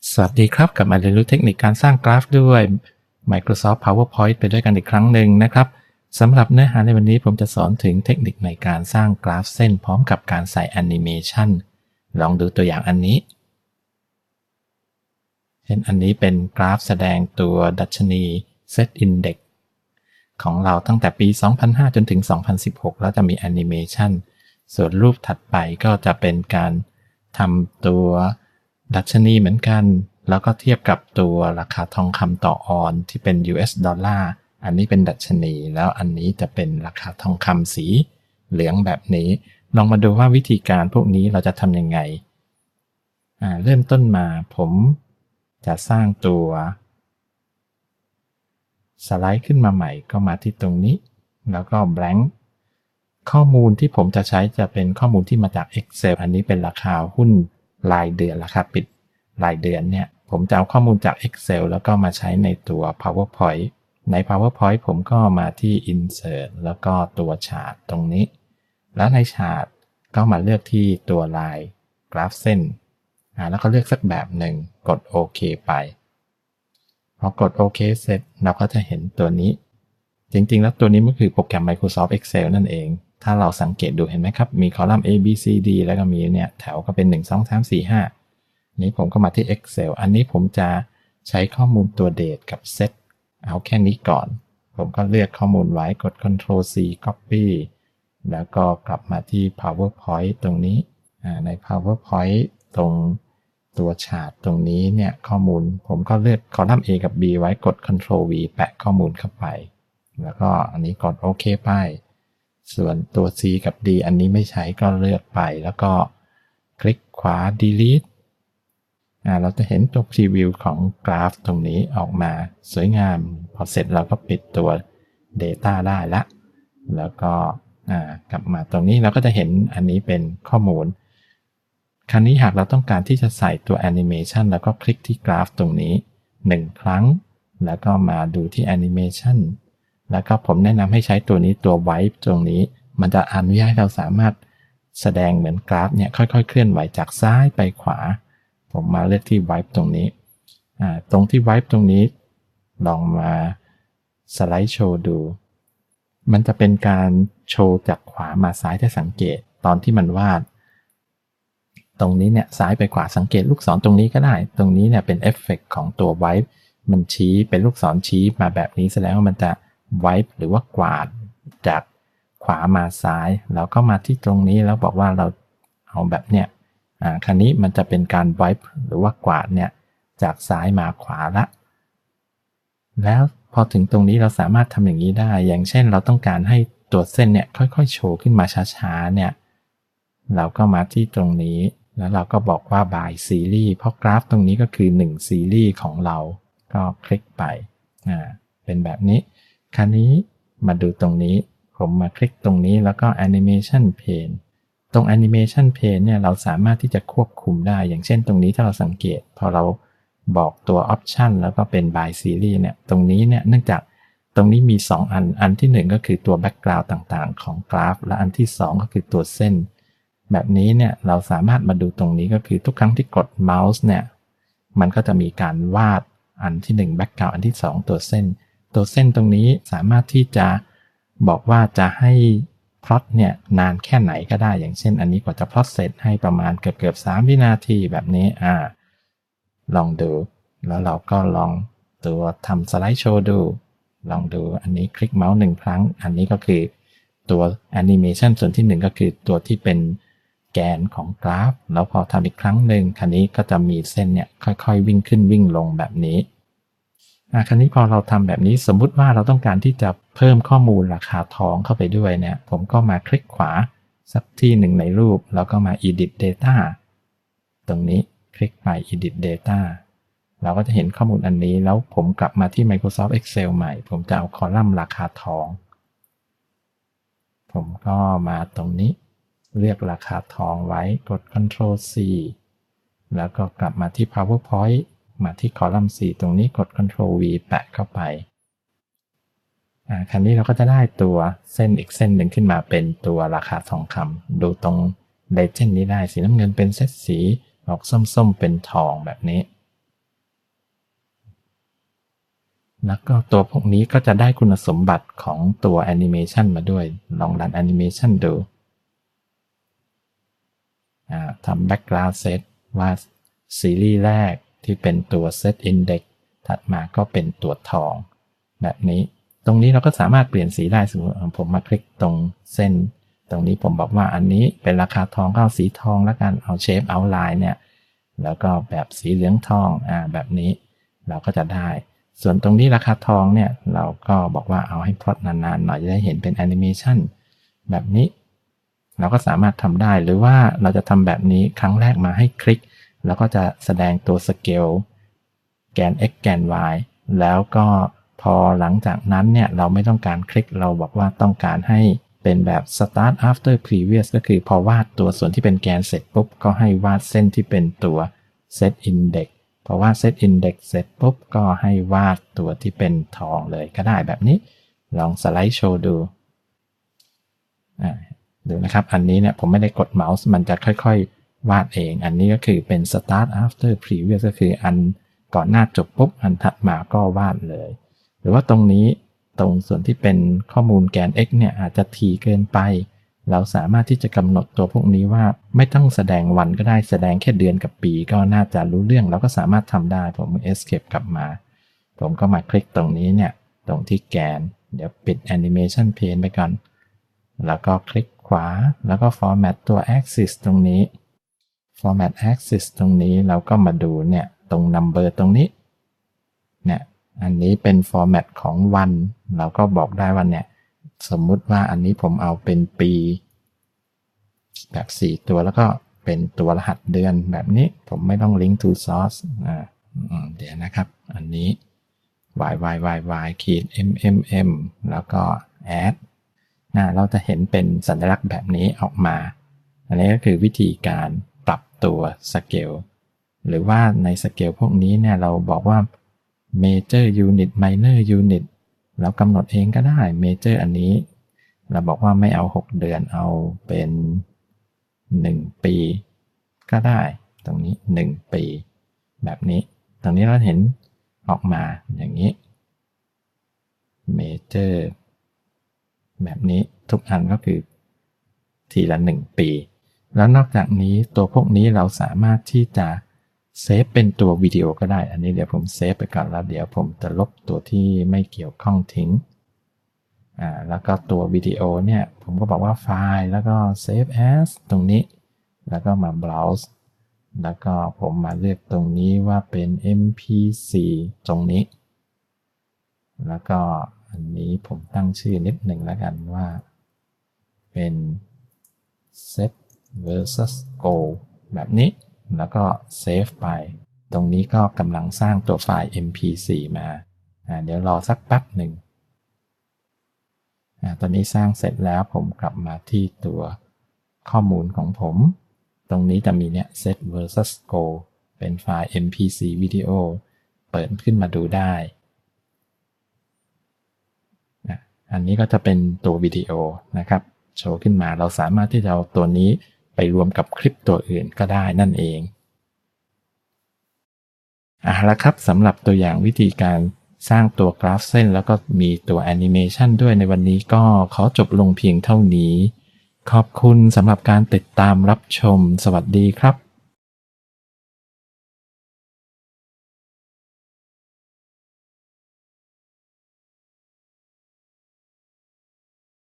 สวัสดีครับกลับมาเรียนรู้เทคนิคการสร้างกราฟด้วย Microsoft PowerPoint ไปด้วยกันอีกครั้งหนึ่งนะครับสำหรับเนื้อหาในวันนี้ผมจะสอนถึงเทคนิคในการสร้างกราฟเส้นพร้อมกับการใส่แอนิเมชันลองดูตัวอย่างอันนี้เช่นอันนี้เป็นกราฟแสดงตัวดัชนี Set Index ของเราตั้งแต่ปี 2005 จนถึง 2016 แล้วจะมีแอนิเมชันส่วนรูปถัดไปก็จะเป็นการทำตัวดัชนีเหมือนกันแล้วก็เทียบกับตัวราคาทองคำต่อออนที่เป็น US ดอลลาร์อันนี้เป็นดัชนีแล้วอันนี้จะเป็นราคาทองคำสีเหลืองแบบนี้ลองมาดูว่าวิธีการพวกนี้เราจะทำยังไงเริ่มต้นมาผมจะสร้างตัวสไลด์ขึ้นมาใหม่ก็มาที่ตรงนี้แล้วก็ blank ข้อมูลที่ผมจะใช้จะเป็นข้อมูลที่มาจาก Excel อันนี้เป็นราคาหุ้นรายเดือนราคาปิดรายเดือนเนี่ยผมจะเอาข้อมูลจาก Excel แล้วก็มาใช้ในตัว PowerPoint ใน PowerPoint ผมก็มาที่ Insert แล้วก็ตัวชาร์ตตรงนี้แล้วในชาร์ตก็มาเลือกที่ตัวลายกราฟเส้นแล้วก็เลือกสักแบบหนึ่งกดโอเคไปพอกดโอเคเสร็จเราก็จะเห็นตัวนี้จริงๆแล้วตัวนี้มันคือโปรแกรม Microsoft Excel นั่นเองถ้าเราสังเกตดูเห็นไหมครับมีคอลัมน์ A B C D แล้วก็มีเนี่ยแถวก็เป็น1 2 3 4 5นี้ผมก็มาที่ Excel อันนี้ผมจะใช้ข้อมูลตัว date กับ set เอาแค่นี้ก่อนผมก็เลือกข้อมูลไว้กด Ctrl C Copy แล้วก็กลับมาที่ PowerPoint ตรงนี้ใน PowerPoint ตรงตัวชาร์ตตรงนี้เนี่ยข้อมูลผมก็เลือกคอลัมน์ A กับ B ไว้กด Ctrl V แปะข้อมูลเข้าไปแล้วก็อันนี้กดโอเคไปส่วนตัว C กับ D อันนี้ไม่ใช้ก็เลือกไปแล้วก็คลิกขวา delete เราจะเห็นตัว preview ของกราฟตรงนี้ออกมาสวยงามพอเสร็จเราก็ปิดตัว data ได้แล้วก็กลับมาตรงนี้เราก็จะเห็นอันนี้เป็นข้อมูลคราวนี้หากเราต้องการที่จะใส่ตัว animation แล้วก็คลิกที่กราฟตรงนี้1ครั้งแล้วก็มาดูที่ animation แล้วก็ผมแนะนำให้ใช้ตัวนี้ตัว wipe ตรงนี้มันจะอนุญาตให้เราสามารถแสดงเหมือนกราฟเนี่ยค่อยๆเคลื่อนไหวจากซ้ายไปขวาผมมาเลือกที่ wipe ตรงนี้ตรงที่ wipe ตรงนี้ลองมาสไลด์โชว์ดูมันจะเป็นการโชว์จากขวามาซ้ายถ้าสังเกตตอนที่มันวาดตรงนี้เนี่ยซ้ายไปขวาสังเกตลูกศรตรงนี้ก็ได้ตรงนี้เนี่ยเป็นเอฟเฟกต์ของตัว wipe มันชี้เป็นลูกศรชี้มาแบบนี้แสดงว่ามันจะ wipe หรือว่ากวาดจากขวามาซ้ายแล้วก็มาที่ตรงนี้แล้วบอกว่าเราเอาแบบเนี้ยคราวนี้มันจะเป็นการ wipe หรือว่ากวาดเนี่ยจากซ้ายมาขวาละแล้วพอถึงตรงนี้เราสามารถทำอย่างนี้ได้อย่างเช่นเราต้องการให้ตัวเส้นเนี่ยค่อยๆโชว์ขึ้นมาช้าๆเนี่ยเราก็มาที่ตรงนี้แล้วเราก็บอกว่า by series เพราะกราฟตรงนี้ก็คือ1ซีรีส์ของเราก็คลิกไปเป็นแบบนี้คราวนี้มาดูตรงนี้ผมมาคลิกตรงนี้แล้วก็ animation pane ตรง animation pane เนี่ยเราสามารถที่จะควบคุมได้อย่างเช่นตรงนี้ถ้าเราสังเกตพอเราบอกตัว option แล้วก็เป็น by series เนี่ยตรงนี้เนี่ยเนื่องจากตรงนี้มี2อันที่1ก็คือตัว background ต่างๆของกราฟและอันที่2ก็คือตัวเส้นแบบนี้เนี่ยเราสามารถมาดูตรงนี้ก็คือทุกครั้งที่กดเมาส์เนี่ยมันก็จะมีการวาดอันที่1 background อันที่2ตัวเส้นตรงนี้สามารถที่จะบอกว่าจะให้พล็อตเนี่ยนานแค่ไหนก็ได้อย่างเช่นอันนี้กว่าจะพล็อตเสร็จให้ประมาณเกือบ3วินาทีแบบนี้ลองดูแล้วเราก็ลองตัวทำสไลด์โชว์ดูลองดูอันนี้คลิกเมาส์1ครั้งอันนี้ก็คือตัวแอนิเมชันส่วนที่1ก็คือตัวที่เป็นแกนของกราฟแล้วพอทำอีกครั้งหนึ่งคันนี้ก็จะมีเส้นเนี่ยค่อยๆวิ่งขึ้นวิ่งลงแบบนี้คราวนี้พอเราทำแบบนี้สมมุติว่าเราต้องการที่จะเพิ่มข้อมูลราคาทองเข้าไปด้วยเนี่ยผมก็มาคลิกขวาสักที่หนึ่งในรูปแล้วก็มา edit data ตรงนี้คลิกไป edit data เราก็จะเห็นข้อมูลอันนี้แล้วผมกลับมาที่ Microsoft Excel ใหม่ผมจะเอาคอลัมน์ราคาทองผมก็มาตรงนี้เลือกราคาทองไว้กด Ctrl C แล้วก็กลับมาที่ PowerPoint มาที่คอลัมน์ C ตรงนี้กด Ctrl V แปะเข้าไปคราวนี้เราก็จะได้ตัวเส้นอีกเส้นหนึ่งขึ้นมาเป็นตัวราคาทองคำดูตรง Legend นี้ได้สีน้ำเงินเป็นเส้นสีออกส้มๆเป็นทองแบบนี้ แล้วก็ตัวพวกนี้ก็จะได้คุณสมบัติของตัวแอนิเมชันมาด้วยลองรันแอนิเมชันดูทำ background set ว่าซีรีส์แรกที่เป็นตัว set index ถัดมาก็เป็นตัวทองแบบนี้ตรงนี้เราก็สามารถเปลี่ยนสีได้สมมติผมมาคลิกตรงเส้นตรงนี้ผมบอกว่าอันนี้เป็นราคาทองก็เอาสีทองแล้วกันเอาเชฟเอาท์ไลน์เนี่ยแล้วก็แบบสีเหลืองทองแบบนี้เราก็จะได้ส่วนตรงนี้ราคาทองเนี่ยเราก็บอกว่าเอาให้พลอตนานๆหน่อยจะได้เห็นเป็นแอนิเมชันแบบนี้เราก็สามารถทำได้หรือว่าเราจะทำแบบนี้ครั้งแรกมาให้คลิกแล้วก็จะแสดงตัวสเกลแกน x แกน y แล้วก็พอหลังจากนั้นเนี่ยเราไม่ต้องการคลิกเราบอกว่าต้องการให้เป็นแบบ start after previous ก็คือพอวาดตัวส่วนที่เป็นแกนเสร็จปุ๊บก็ให้วาดเส้นที่เป็นตัว set index พอวาด set index เสร็จปุ๊บก็ให้วาดตัวที่เป็นทองเลยก็ได้แบบนี้ลองสไลด์โชว์ดูดูนะครับอันนี้เนี่ยผมไม่ได้กดเมาส์มันจะค่อยๆวาดเองอันนี้ก็คือเป็น start after previous ก็คืออันก่อนหน้าจบปุ๊บอันถัดมาก็วาดเลยหรือว่าตรงนี้ตรงส่วนที่เป็นข้อมูลแกน x เนี่ยอาจจะถี่เกินไปเราสามารถที่จะกำหนดตัวพวกนี้ว่าไม่ต้องแสดงวันก็ได้แสดงแค่เดือนกับปีก็น่าจะรู้เรื่องเราก็สามารถทำได้ผม escape กลับมาผมก็มาคลิกตรงนี้เนี่ยตรงที่แกนเดี๋ยวปิด animation pane ไปก่อนแล้วก็คลิกขวาแล้วก็ format ตัว axis ตรงนี้ format axis ตรงนี้เราก็มาดูเนี่ยตรง number ตรงนี้เนี่ยอันนี้เป็น format ของวันเราก็บอกได้ว่าเนี่ยสมมุติว่าอันนี้ผมเอาเป็นปีแบบ4ตัวแล้วก็เป็นตัวรหัสเดือนแบบนี้ผมไม่ต้อง link to source เดี๋ยวนะครับอันนี้ yy ขีด mmm แล้วก็ add เราจะเห็นเป็นสัญลักษณ์แบบนี้ออกมาอันนี้ก็คือวิธีการปรับตัวสเกลหรือว่าในสเกลพวกนี้เนี่ยเราบอกว่า major unit minor unit เรากำหนดเองก็ได้ major อันนี้เราบอกว่าไม่เอา6เดือนเอาเป็น1ปีก็ได้ตรงนี้1ปีแบบนี้ตรงนี้เราเห็นออกมาอย่างนี้ major แบบนี้ทุกอันก็คือทีละ1ปีแล้วนอกจากนี้ตัวพวกนี้เราสามารถที่จะเซฟเป็นตัววิดีโอก็ได้อันนี้เดี๋ยวผมเซฟไปก่อนแล้วเดี๋ยวผมจะลบตัวที่ไม่เกี่ยวข้องทิ้งแล้วก็ตัววิดีโอเนี่ยผมก็บอกว่าไฟล์แล้วก็ save as ตรงนี้แล้วก็มา browse แล้วก็ผมมาเลือกตรงนี้ว่าเป็น mp4 ตรงนี้แล้วก็อันนี้ผมตั้งชื่อนิดหนึ่งแล้วกันว่าเป็น set versus go แบบนี้แล้วก็เซฟไปตรงนี้ก็กำลังสร้างตัวไฟล์ mp4 มาเดี๋ยวรอสักแป๊บหนึ่งตอนนี้สร้างเสร็จแล้วผมกลับมาที่ตัวข้อมูลของผมตรงนี้จะมีเนี่ย set versus go เป็นไฟล์ mp4 วิดีโอเปิดขึ้นมาดูได้อันนี้ก็จะเป็นตัววิดีโอนะครับโชว์ขึ้นมาเราสามารถที่จะเอาตัวนี้ไปรวมกับคลิปตัวอื่นก็ได้นั่นเองแล้วครับสำหรับตัวอย่างวิธีการสร้างตัวกราฟเส้นแล้วก็มีตัวแอนิเมชันด้วยในวันนี้ก็ขอจบลงเพียงเท่านี้ขอบคุณสำหรับการติดตามรับชมสวัสดีครับ